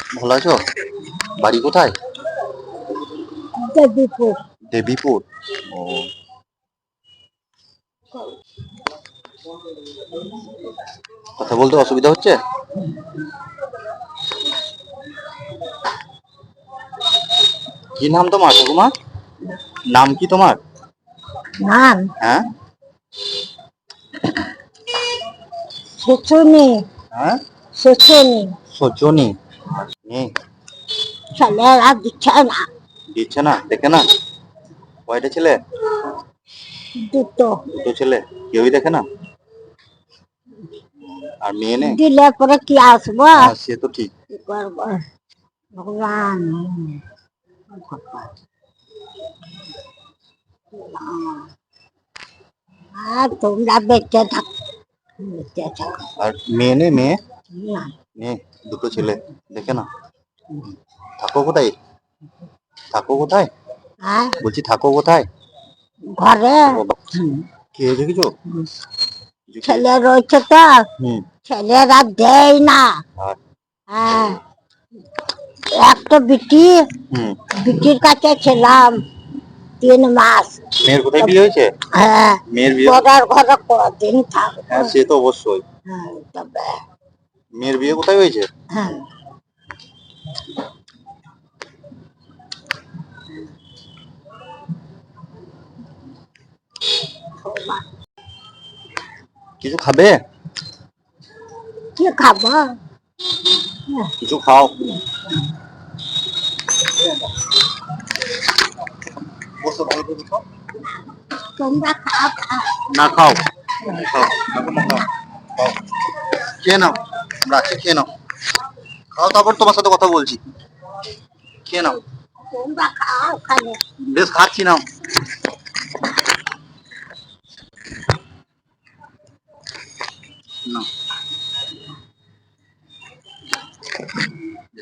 ভালো আছো? বাড়ি কোথায়? দেবীপুর। দেবীপুর। ও, কথা বলতে অসুবিধা হচ্ছে? কি নাম তোমার ঠাকুমা? নাম কি তোমার? নাম হ্যাঁ সুচুনি। হ্যাঁ, সুচুনি। সজনী। ছেলেরা দিচ্ছে না। দিচ্ছে না, দেখে না। কয়টা ছেলে? দুটো। দুটো ছেলে, কেউই দেখে না। আর মেয়ে নেই? দিলে পরে কি আসবো? হ্যাঁ, সে তো ঠিক। কি করবো? ভগবান। আর তোমরা বেঁচে থাকো, বেঁচে থাকো। আর মেয়ে নেই? মেয়ে না। নেই, দুটো ছেলে দেখে না। থাকো কোথায়? থাকো কোথায় হ্যাঁ, বলছি, থাকো কোথায়? ঘরে। খেয়ে দেখেছো? কিছু ছেলে রয়েছে তো, হুম। ছেলেরা দেয় না। আর হ্যাঁ, একটা বিটি, হুম। বিটির কাছে ছিলাম 3 মাস। মেয়ের কোথায় বিয়ে হয়েছে? হ্যাঁ, মেয়ের বিয়ে? পরের ঘরে কদিন থাকবো? হ্যাঁ, সে তো অবশ্যই। হ্যাঁ, তবে মেয়ের বিয়ে কোথায় হয়েছে? হ্যাঁ, কিছু খাবে? কি খাবো? কিছু খাও। বসো, ভালো করে বসো। তোমরা খাও। না, খাও খাও, ঠাকুমা খাও, খাও। খেয়ে নাও, আমরা আছি, খেয়ে নাও। খাও, তারপর তোমার সাথে কথা বলছি। খেয়ে নাও। তোমরা খাও খালে। বেশ, খাচ্ছি, নাও। নাও।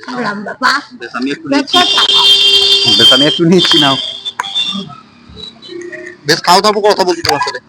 বললাম বাবা, বেশ, আমি একটু নিচ্ছি। বেঁচে থাকো। বেশ, আমি একটু নিচ্ছি, নাও। বেশ, খাও, তারপর কথা বলছি তোমার সাথে।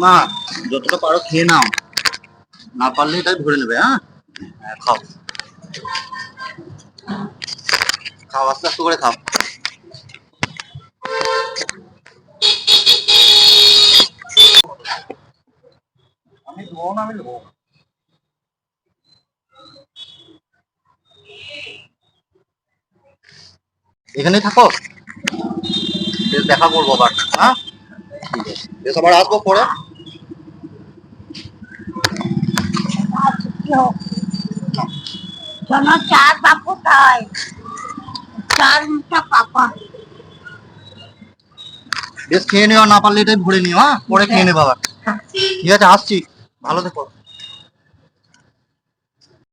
না, যতটা পারো খেয়ে নাও, না পারলে এটাই ধরে নেবে। হ্যাঁ, হ্যাঁ, খাও খাও, আস্তে আস্তে করে খাও। আমি ধোবো না, আমি ধোবো। এখানেই থাকো, বেশ, দেখা করবো আবার। হ্যাঁ, ঠিক আছে, বেশ, আবার আসবো পরে। শোনো, চার বাপু তাই চার মুঠা পাপা। বেশ, খেয়ে নিও, না পারলে এটাই ভরে নিও। হ্যাঁ, পরে খেয়ে নেবো আবার। ঠিক আছে, আসছি, ভালো থেকো।